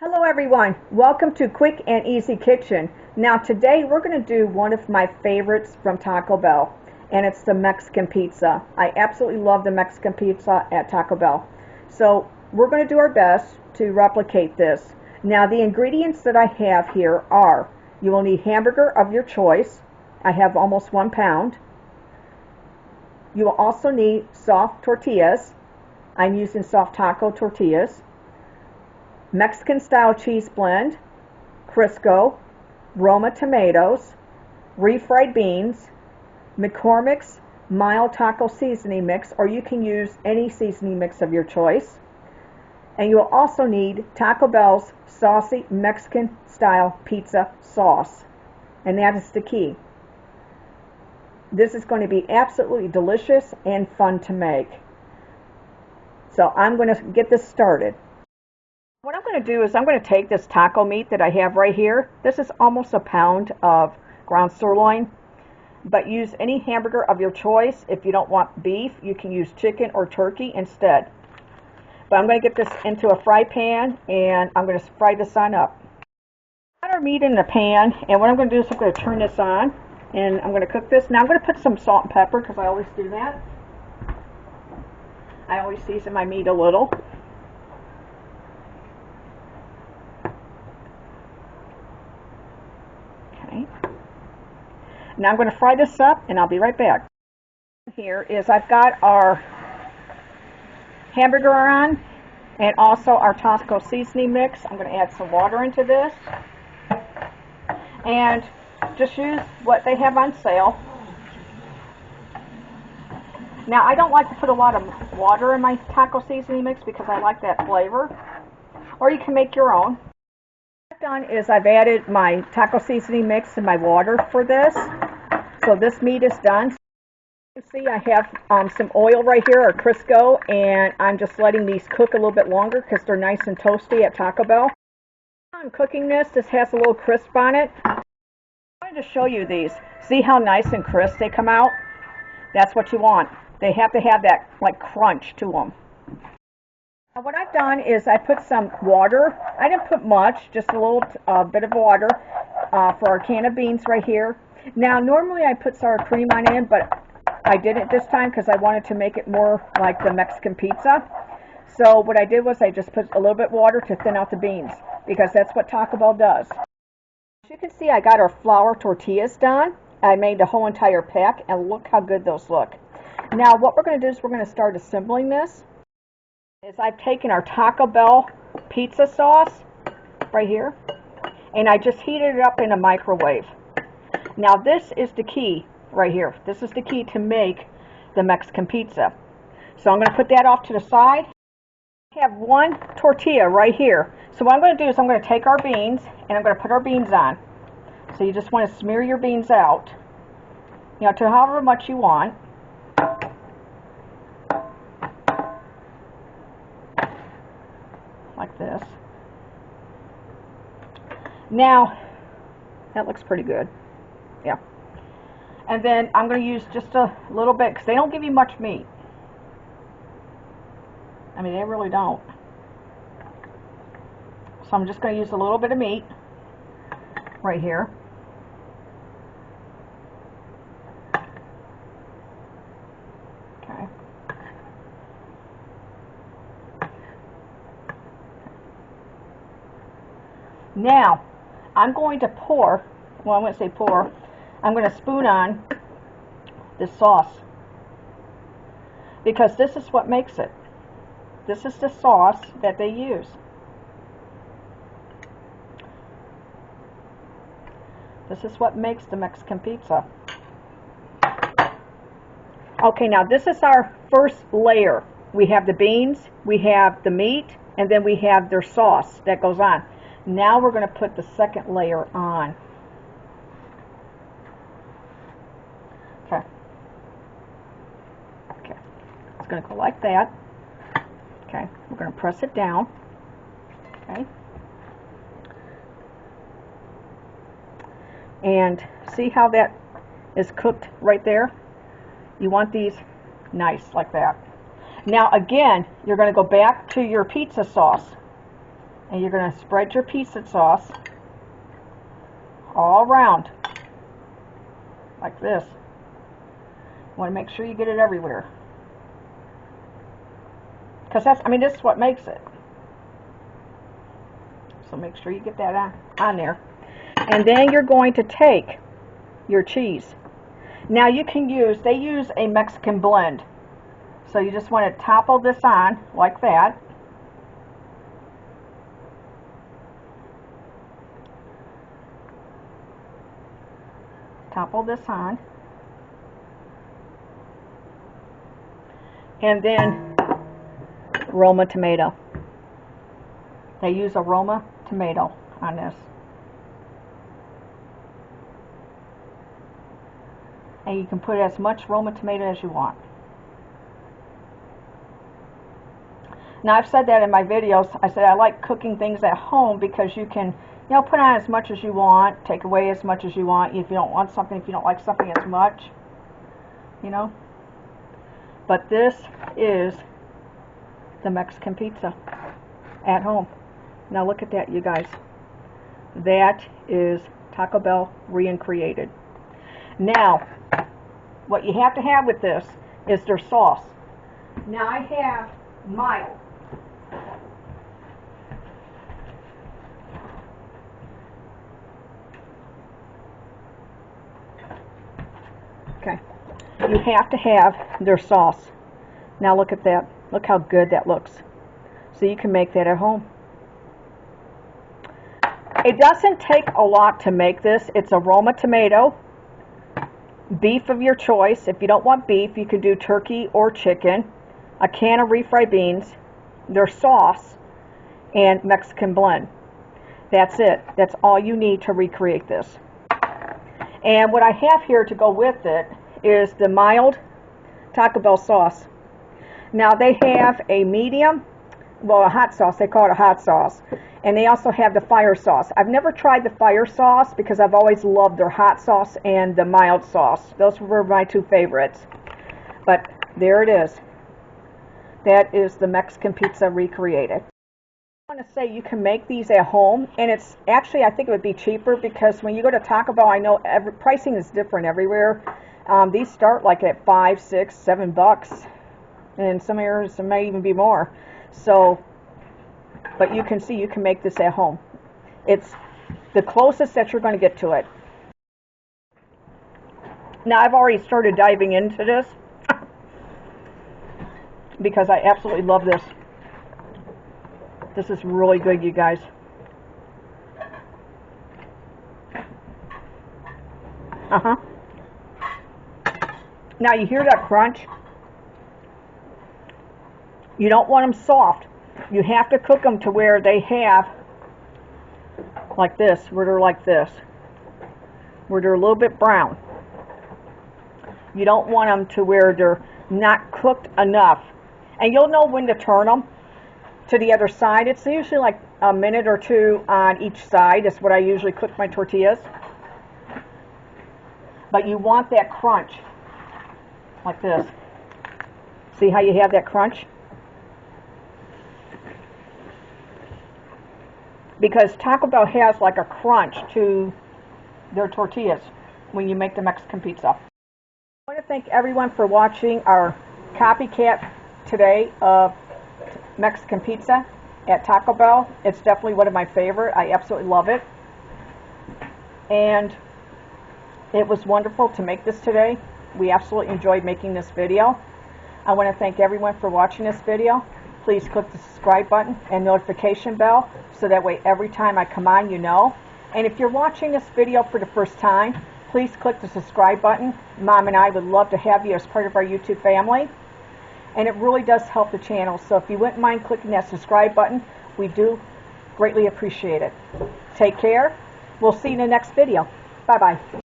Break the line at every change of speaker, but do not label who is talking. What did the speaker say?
Hello everyone, welcome to Quick and Easy Kitchen. Now today we're going to do one of my favorites from Taco Bell, and it's the Mexican pizza. I absolutely love the Mexican pizza at Taco Bell. So we're going to do our best to replicate this. Now the ingredients that I have here are, you will need hamburger of your choice. I have almost 1 pound. You will also need soft tortillas. I'm using soft taco tortillas. Mexican style cheese blend, Crisco, Roma tomatoes, refried beans, McCormick's mild taco seasoning mix, or you can use any seasoning mix of your choice. And you will also need Taco Bell's saucy Mexican style pizza sauce. And that is the key. This is going to be absolutely delicious and fun to make. So I'm going to get this started. What I'm going to do is I'm going to take this taco meat that I have right here. This is almost 1 pound of ground sirloin, but use any hamburger of your choice. If you don't want beef, you can use chicken or turkey instead. But I'm going to get this into a fry pan and I'm going to fry this on up. Got our meat in the pan, and what I'm going to do is I'm going to turn this on and I'm going to cook this. Now I'm going to put some salt and pepper because I always do that. I always season my meat a little. Now I'm going to fry this up and I'll be right back. Here is I've got our hamburger on and also our taco seasoning mix. I'm going to add some water into this and just use what they have on sale. Now I don't like to put a lot of water in my taco seasoning mix because I like that flavor, or you can make your own. What I've done is I've added my taco seasoning mix and my water for this. So this meat is done. You see I have some oil right here, or Crisco, and I'm just letting these cook a little bit longer because they're nice and toasty at Taco Bell. I'm cooking this. This has a little crisp on it. I wanted to show you these. See how nice and crisp they come out? That's what you want. They have to have that like crunch to them. Now what I've done is I put some water. I didn't put much, just a little bit of water for our can of beans right here. Now normally I put sour cream on it, but I didn't this time because I wanted to make it more like the Mexican pizza. So what I did was I just put a little bit of water to thin out the beans because that's what Taco Bell does. As you can see, I got our flour tortillas done. I made the whole entire pack and look how good those look. Now what we're going to do is we're going to start assembling this. I've taken our Taco Bell pizza sauce right here and I just heated it up in a microwave. Now this is the key right here. This is the key to make the Mexican pizza. So I'm going to put that off to the side. I have 1 tortilla right here. So what I'm going to do is I'm going to take our beans and I'm going to put our beans on. So you just want to smear your beans out, you know, to however much you want. Like this. Now that looks pretty good. Yeah. And then I'm going to use just a little bit because they don't give you much meat. I mean, they really don't. So I'm just going to use a little bit of meat right here. Okay. Now, I'm going to pour, well, I'm going to say pour, I'm going to spoon on this sauce because this is what makes it. This is the sauce that they use. This is what makes the Mexican pizza. Okay, now this is our first layer. We have the beans, we have the meat, and then we have their sauce that goes on. Now we're going to put the second layer on. Okay. Okay. It's going to go like that. Okay. We're going to press it down. Okay. And see how that is cooked right there? You want these nice like that. Now again, you're going to go back to your pizza sauce And you're going to spread your pizza sauce all around, like this. You want to make sure you get it everywhere. Because that's, I mean, this is what makes it. So make sure you get that on there. And then you're going to take your cheese. Now you can use, they use a Mexican blend. So you just want to topple this on like that. Topple this on. And then Roma tomato. They use a Roma tomato on this. And you can put as much Roma tomato as you want. Now I've said that in my videos. I said I like cooking things at home because you can, you know, put on as much as you want, take away as much as you want if you don't want something, if you don't like something as much, you know. But this is the Mexican pizza at home. Now look at that, you guys. That is Taco Bell recreated. Now, what you have to have with this is their sauce. Now I have mild. Okay. You have to have their sauce. Now look at that. Look how good that looks. So you can make that at home. It doesn't take a lot to make this. It's a Roma tomato, beef of your choice. If you don't want beef, you can do turkey or chicken, a can of refried beans, their sauce, and Mexican blend. That's it. That's all you need to recreate this. And what I have here to go with it is the mild Taco Bell sauce. Now they have a medium, well, a hot sauce. They call it a hot sauce. And they also have the fire sauce. I've never tried the fire sauce because I've always loved their hot sauce and the mild sauce. Those were my two favorites. But there it is. That is the Mexican pizza recreated. I want to say you can make these at home, and it's actually, I think it would be cheaper because when you go to Taco Bell, I know pricing is different everywhere. These start like at $5, $6, $7, and in some areas it may even be more. So, but you can see you can make this at home. It's the closest that you're going to get to it. Now I've already started diving into this because I absolutely love this. This is really good, you guys. Now you hear that crunch? You don't want them soft. You have to cook them to where they have like this, where they're like this, where they're a little bit brown. You don't want them to where they're not cooked enough. And you'll know when to turn them to the other side. It's usually like a minute or two on each side. That's what I usually cook my tortillas. But you want that crunch like this. See how you have that crunch? Because Taco Bell has like a crunch to their tortillas when you make the Mexican pizza. I want to thank everyone for watching our copycat today of Mexican pizza at Taco Bell. It's definitely one of my favorite. I absolutely love it. And it was wonderful to make this today. We absolutely enjoyed making this video. I want to thank everyone for watching this video. Please click the subscribe button and notification bell so that way every time I come on you know. And if you're watching this video for the first time, please click the subscribe button. Mom and I would love to have you as part of our YouTube family. And it really does help the channel. So if you wouldn't mind clicking that subscribe button, we do greatly appreciate it. Take care. We'll see you in the next video. Bye-bye.